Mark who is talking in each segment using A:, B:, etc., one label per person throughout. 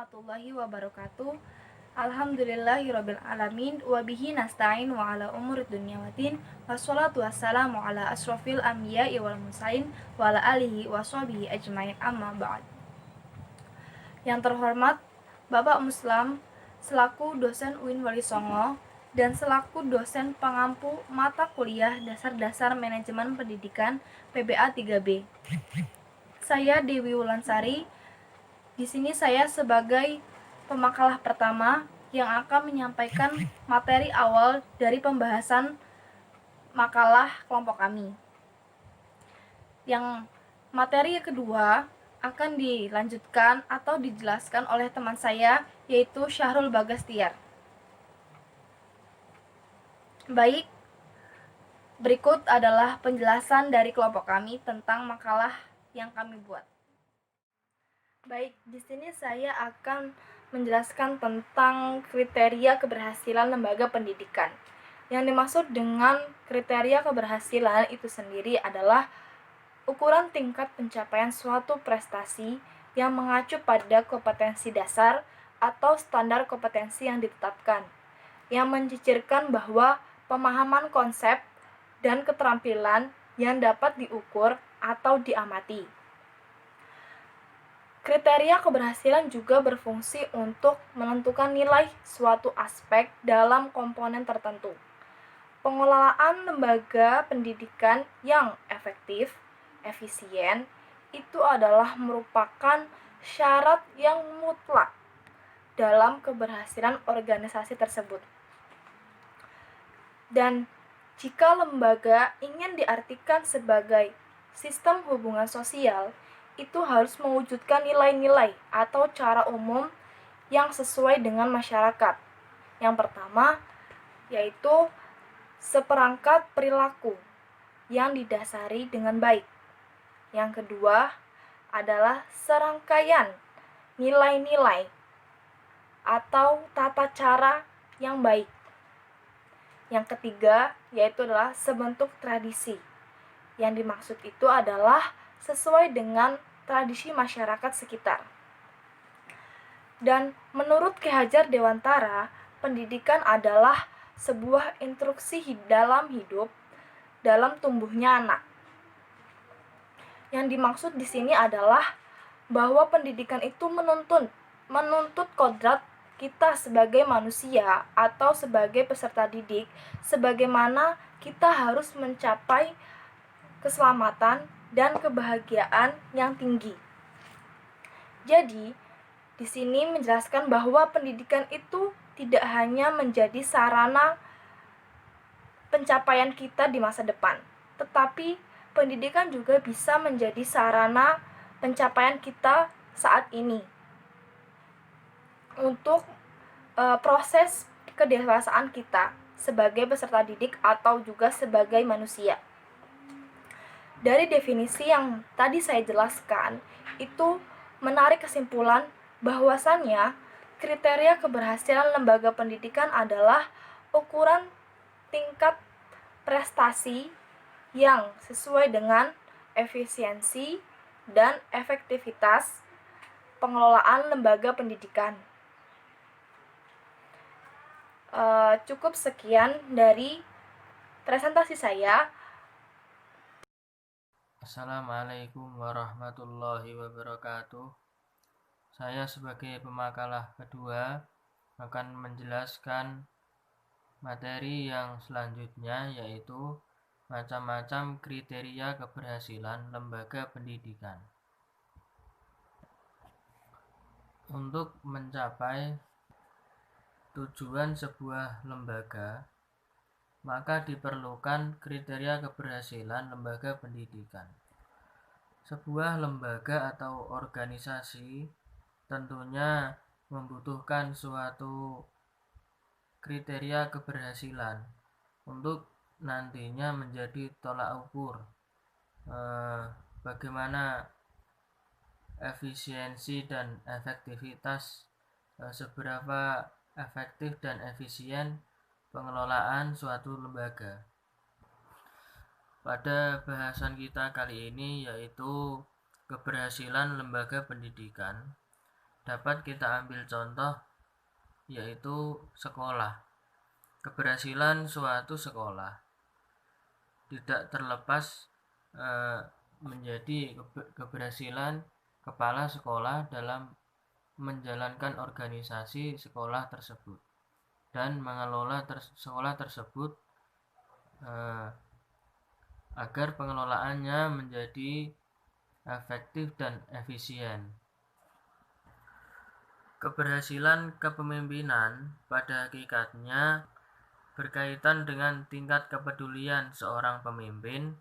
A: warahmatullahi wabarakatuh. Alhamdulillahirabbil alamin wa bihi nasta'in wa ala umuri dunya waddin. Wassalatu wassalamu ala asrofil anbiya'i wal mursalin wa ala alihi wa sahbihi ajmain, amma ba'd. Yang terhormat Bapak Muslam selaku dosen UIN Wali Songo dan selaku dosen pengampu mata kuliah Dasar-Dasar Manajemen Pendidikan PBA 3B. Saya Dewi Wulansari. Di sini saya sebagai pemakalah pertama yang akan menyampaikan materi awal dari pembahasan makalah kelompok kami. Yang materi kedua akan dilanjutkan atau dijelaskan oleh teman saya, yaitu Syahrul Bagastiar. Baik, berikut adalah penjelasan dari kelompok kami tentang makalah yang kami buat. Baik, di sini saya akan menjelaskan tentang kriteria keberhasilan lembaga pendidikan. Yang dimaksud dengan kriteria keberhasilan itu sendiri adalah ukuran tingkat pencapaian suatu prestasi yang mengacu pada kompetensi dasar atau standar kompetensi yang ditetapkan, yang mencicirkan bahwa pemahaman konsep dan keterampilan yang dapat diukur atau diamati. Kriteria keberhasilan juga berfungsi untuk menentukan nilai suatu aspek dalam komponen tertentu. Pengelolaan lembaga pendidikan yang efektif, efisien, itu adalah merupakan syarat yang mutlak dalam keberhasilan organisasi tersebut. Dan jika lembaga ingin diartikan sebagai sistem hubungan sosial, itu harus mewujudkan nilai-nilai atau cara umum yang sesuai dengan masyarakat. Yang pertama, yaitu seperangkat perilaku yang didasari dengan baik. Yang kedua adalah serangkaian nilai-nilai atau tata cara yang baik. Yang ketiga, yaitu adalah sebentuk tradisi. Yang dimaksud itu adalah sesuai dengan tradisi masyarakat sekitar. Dan menurut Ki Hajar Dewantara, pendidikan adalah sebuah instruksi dalam hidup, dalam tumbuhnya anak. Yang dimaksud di sini adalah bahwa pendidikan itu menuntut kodrat kita sebagai manusia atau sebagai peserta didik, sebagaimana kita harus mencapai keselamatan dan kebahagiaan yang tinggi. Jadi, di sini menjelaskan bahwa pendidikan itu tidak hanya menjadi sarana pencapaian kita di masa depan, tetapi pendidikan juga bisa menjadi sarana pencapaian kita saat ini untuk proses kedewasaan kita sebagai peserta didik atau juga sebagai manusia. Dari definisi yang tadi saya jelaskan, itu menarik kesimpulan bahwasannya kriteria keberhasilan lembaga pendidikan adalah ukuran tingkat prestasi yang sesuai dengan efisiensi dan efektivitas pengelolaan lembaga pendidikan. Cukup sekian dari presentasi saya.
B: Assalamualaikum warahmatullahi wabarakatuh. Saya sebagai pemakalah kedua akan menjelaskan materi yang selanjutnya, yaitu macam-macam kriteria keberhasilan lembaga pendidikan. Untuk mencapai tujuan sebuah lembaga, maka diperlukan kriteria keberhasilan lembaga pendidikan. Sebuah lembaga atau organisasi tentunya membutuhkan suatu kriteria keberhasilan untuk nantinya menjadi tolak ukur bagaimana efisiensi dan efektivitas, seberapa efektif dan efisien pengelolaan suatu lembaga. Pada bahasan kita kali ini, yaitu keberhasilan lembaga pendidikan, dapat kita ambil contoh, yaitu sekolah. Keberhasilan suatu sekolah tidak terlepas menjadi keberhasilan kepala sekolah dalam menjalankan organisasi sekolah tersebut dan mengelola sekolah tersebut agar pengelolaannya menjadi efektif dan efisien. Keberhasilan kepemimpinan pada hakikatnya berkaitan dengan tingkat kepedulian seorang pemimpin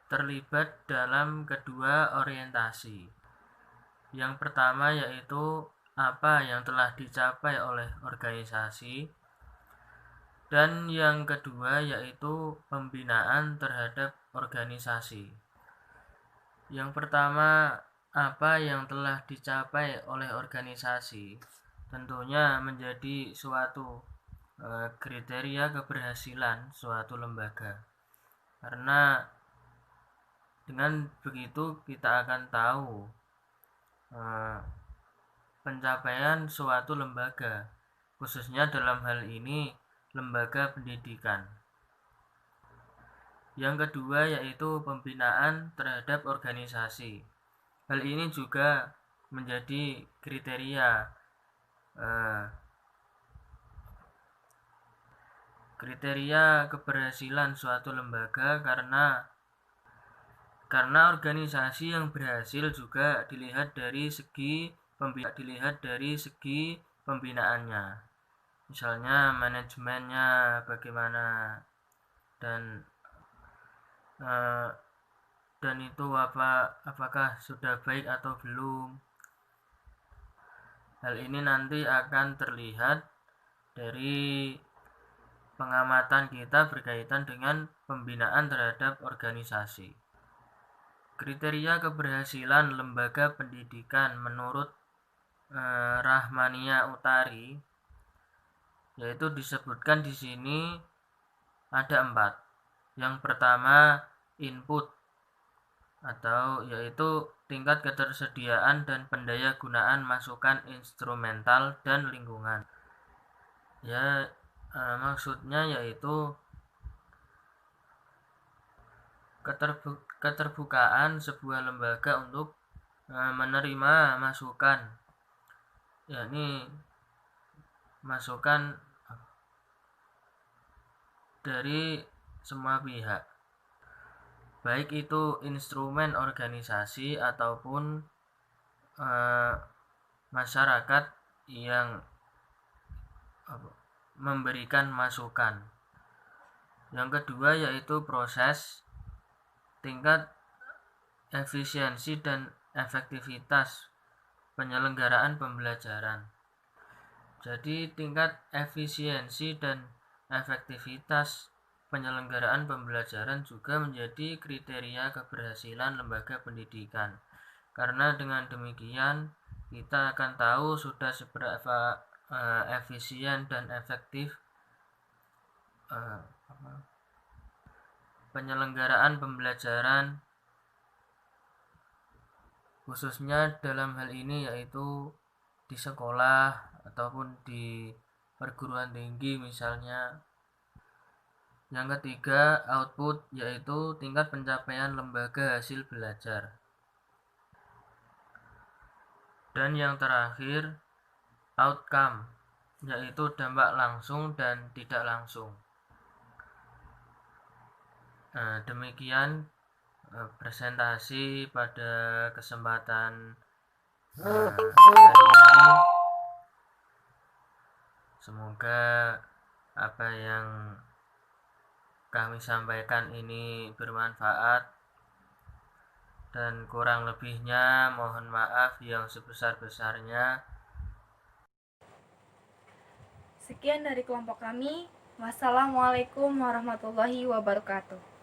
B: terlibat dalam kedua orientasi. Yang pertama yaitu apa yang telah dicapai oleh organisasi, dan yang kedua yaitu pembinaan terhadap organisasi. Yang pertama, apa yang telah dicapai oleh organisasi tentunya menjadi suatu kriteria keberhasilan suatu lembaga, karena dengan begitu kita akan tahu pencapaian suatu lembaga, khususnya dalam hal ini lembaga pendidikan. Yang kedua yaitu pembinaan terhadap organisasi. Hal ini juga menjadi kriteria keberhasilan suatu lembaga, karena organisasi yang berhasil juga dilihat dari segi pembinaannya. Misalnya manajemennya bagaimana, dan itu apakah sudah baik atau belum. Hal ini nanti akan terlihat dari pengamatan kita berkaitan dengan pembinaan terhadap organisasi. Kriteria keberhasilan lembaga pendidikan menurut Rahmania Utari, yaitu disebutkan di sini ada 4. Yang pertama, input, yaitu tingkat ketersediaan dan pendaya gunaan masukan instrumental dan lingkungan. Maksudnya yaitu keterbukaan sebuah lembaga untuk menerima masukan, yakni masukan dari semua pihak, baik itu instrumen organisasi ataupun masyarakat yang memberikan masukan. Yang kedua yaitu proses, tingkat efisiensi dan efektivitas penyelenggaraan pembelajaran. Jadi tingkat efisiensi dan efektivitas penyelenggaraan pembelajaran juga menjadi kriteria keberhasilan lembaga pendidikan, karena dengan demikian kita akan tahu sudah seberapa efisien dan efektif penyelenggaraan pembelajaran, khususnya dalam hal ini yaitu di sekolah ataupun di perguruan tinggi misalnya. Yang ketiga, output, yaitu tingkat pencapaian lembaga hasil belajar. Dan yang terakhir, outcome, yaitu dampak langsung dan tidak langsung. Demikian presentasi pada kesempatan hari ini. Semoga apa yang kami sampaikan ini bermanfaat, dan kurang lebihnya mohon maaf yang sebesar-besarnya.
A: Sekian dari kelompok kami. Wassalamualaikum warahmatullahi wabarakatuh.